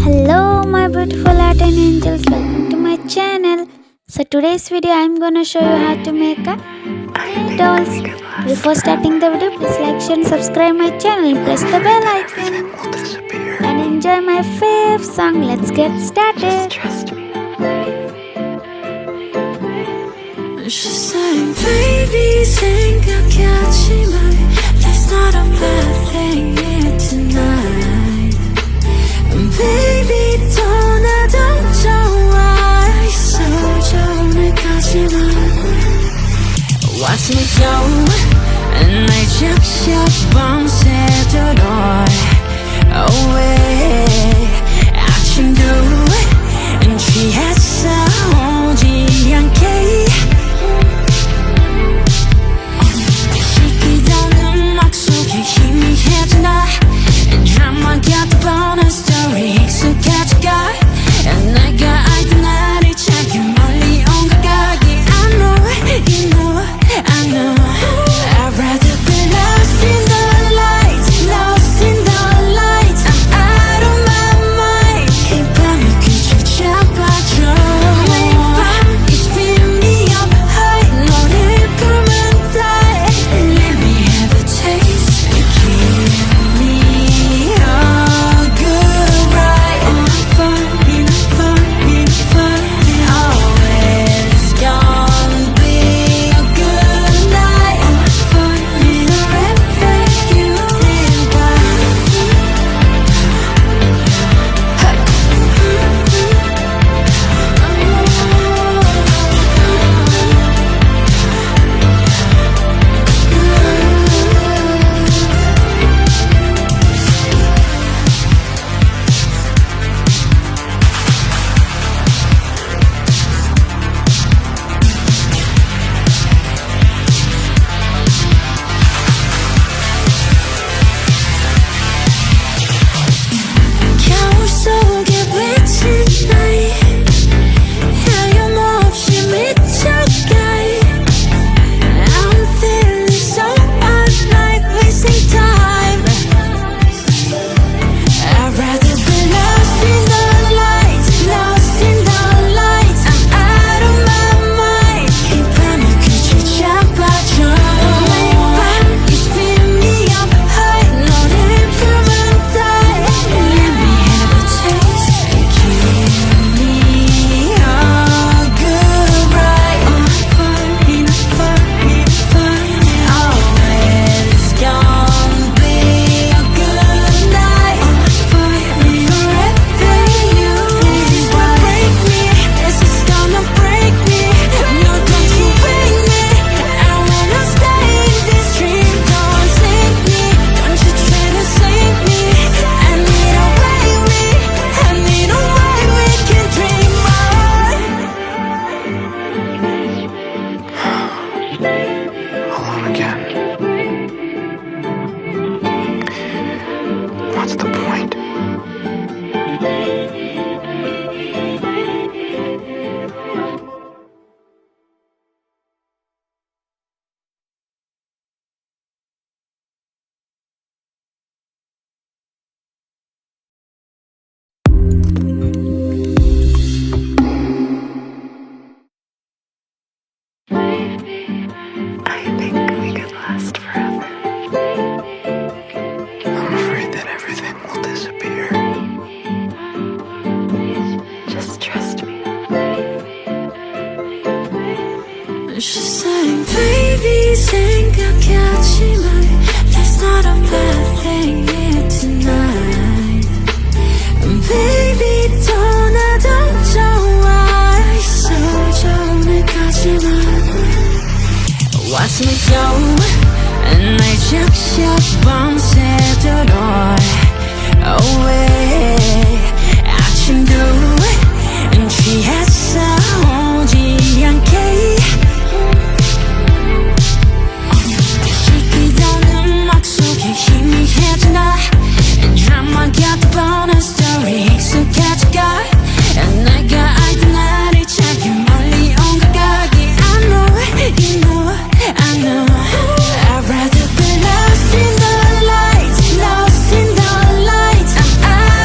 Hello my beautiful art and angels, welcome to my channel. So today's video I am gonna show you how to make a clay dolls. Before starting the video, please like, share and subscribe my channel and press the bell icon. And enjoy my fave song. Let's get started. She said, baby, 생각하지 마. There's not a bad thing here tonight. Baby, 떠나도 좋아. 있어 좋은 가지마. Watch me go. 날 잡혀 밤새도록 away. 아침도 취했어 오지 않게. 시키던 음악 속에 희미해진다. Drama got the bonus story 익숙해져가. 내가 알던 나를 찾기 멀리 온 것 같기. I know, you know, I know. I'd rather be lost in the lights, lost in the lights. I'm out of my mind. 이 밤이 끝을 잡아줘. 매일 밤 you spin me up high. 너를 부르면 die. Let me have a taste. Give me a good ride. I'm falling, falling, falling. Always gonna be a good night. I'm falling forever. You live by. 겨울 속에 비친 나이 헤엄없이 미쳐가. I'm feeling so alive, wasting time. I'd rather be lost in the lights, lost in the lights. I'm out of my mind. 이 밤이 끝을 잡아줘. 매일 밤 you spin me up high. 너를 부르면 die. Let me have a taste. Give me a good ride. I'm falling, falling, falling. Always gonna be a good night. I'm falling forever. You is what break me. This is gonna break me. No, don't you break me. I wanna stay in this dream. Don't sink me. Don't you try to save me. I need a way I need a way we can dream on. Alone again. What's the point? I think we could last forever. I'm afraid that everything will disappear. Just trust me. She said, baby, 생각하지 마. There's not a bad thing here tonight. Baby, 떠나도 좋아. 있어 좋은 가지마. Watch me go. 날 잡혀 밤새도록 away. 아침도 취했어 오지 않게. 시키던 음악 속에 희미해진다. Drama got the bonus story 익숙해져가. 내가 알던 나를 찾기 멀리 온 것 같기. I know, you know, I know. I'd rather be lost in the lights, lost in the lights. I'm out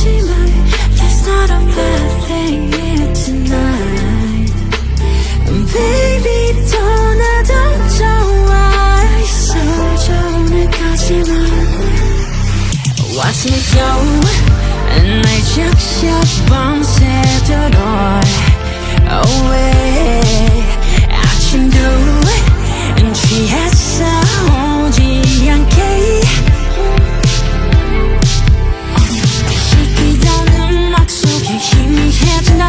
생각하지만 That's not a bad thing here tonight. Baby 떠나도 좋아 있어 오늘까지만. Watch me go 날 적셔 밤새도록 away. 아침도 취했어 오지 않게. 시키던 음악 속에 희미해진다.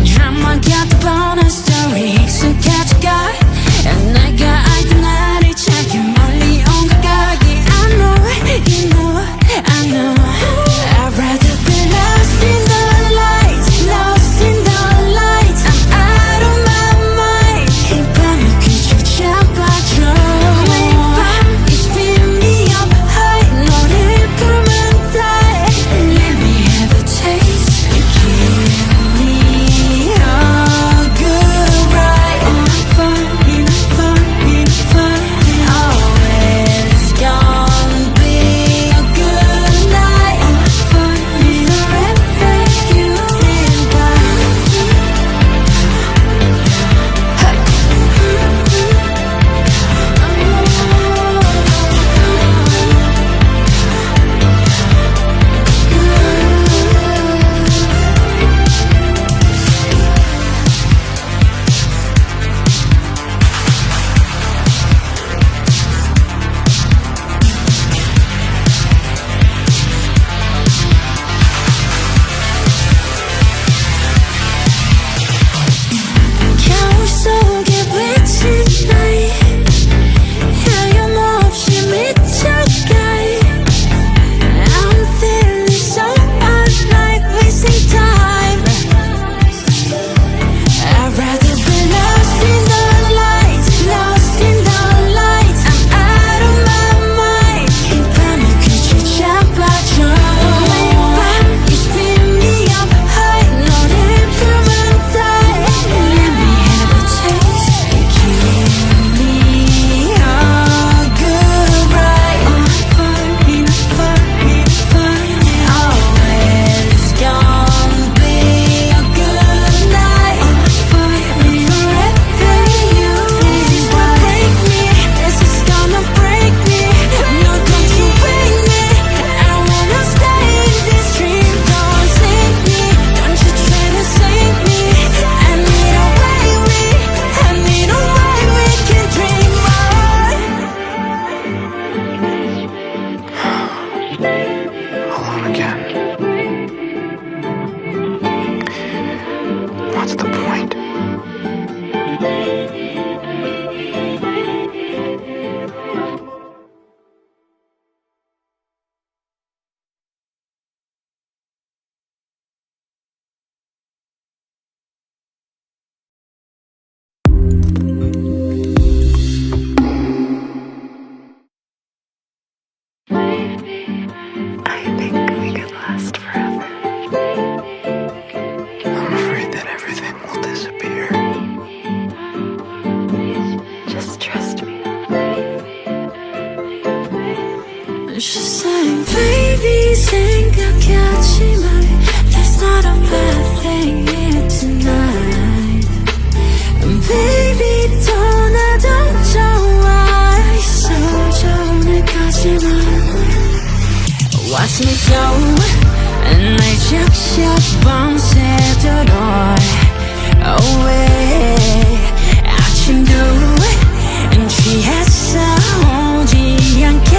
Drama got the bonus story 익숙해져가. 내가 알던 나를 찾기 멀리 온 것 같기. I know, you know, I know. I'd rather be lost in the lights, lost in the lights. I'm out of my mind. 이 밤에 귀를 잡아줘. 매일 밤 you spin me up high. 너를 부르면 die. Let me have a taste. Give me a good ride. I'm falling, falling. Always gonna be a good night. I'm falling forever. You and 겨울 속에 비친 나이. 하염없이 미쳐가. I'm feeling so alive, wasting time. I'd rather be lost in the lights, lost in the lights. I'm out of my mind. 이 밤에 귀를 잡아줘. 매일 밤 you spin me up high. 너를 부르면 die. Let me have a taste. Give me a good ride. I'm falling, falling, falling. Always gonna be a good night. I'm falling forever. You is what break me. This is gonna break me. You're going to break me. I wanna stay in this dream. Don't save me. Don't you try to save me. I need a way we can dream on. Alone again. What's the point? I think we could last forever. I'm afraid that everything will disappear. Just trust me. She sang, baby 생각하지만 That's not a bad thing here tonight. Baby 떠나도 좋아 있어 오늘까지만. Watch me go 날 적셔 밤새도록 away. 아침도 취했어 오지 않게.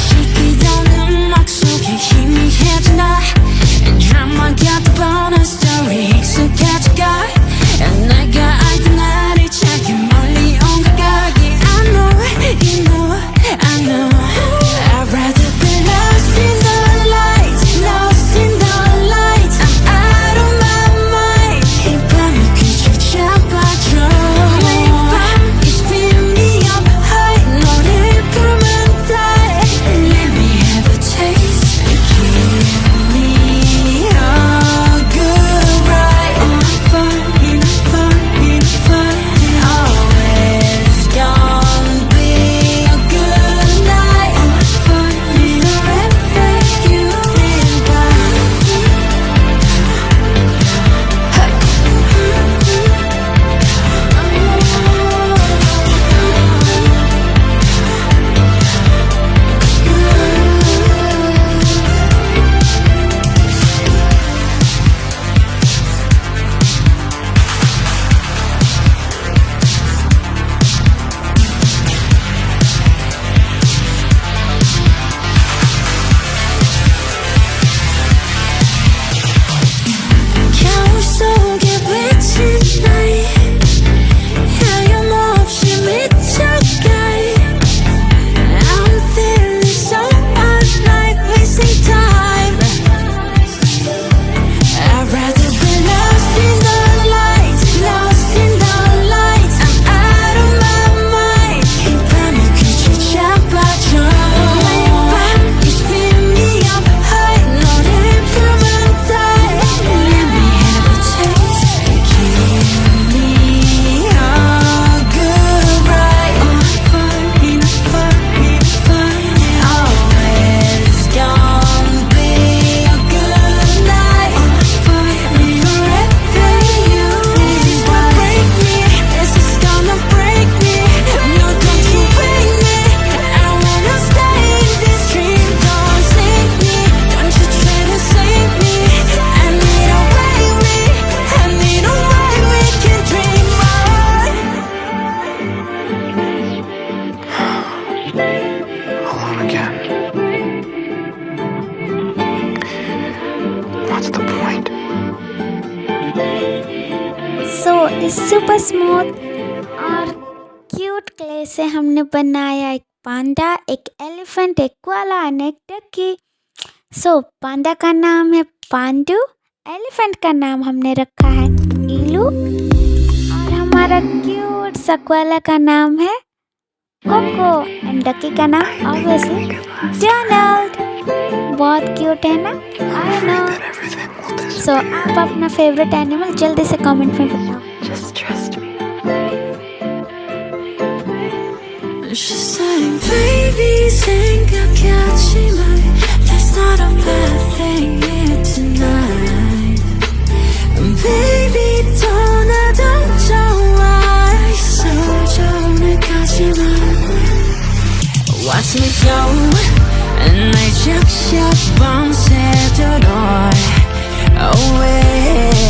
시키던 음악 속에 희미해진다. Drama got the bonus story 익숙해져가. 내가 알던 나를 찾기 멀리 온 것 같기. I know, you know, I know. I'd rather be lost in the lights, lost in the lights. I'm out of my is super smooth. और cute clay से हमने बनाया एक पांडा, एक elephant, एक koala और एक डकी। सो पांडा का नाम है पांडू, एलिफेंट का नाम हमने रखा है इलू, और हमारा क्यूट सा कोआला का नाम है कोको, एंड डकी का नाम ऑब्वियसली डोनाल्ड। बहुत क्यूट है ना? I know. That everything will disappear. सो आप अपना फेवरेट एनिमल जल्दी से कमेंट में बताओ। Just trust me. She's saying, baby, 생각하지만 there's not a bad thing here tonight. Baby, 떠나도 좋아. 소중하지만 watch me go. 날 적셔 밤새도록 away.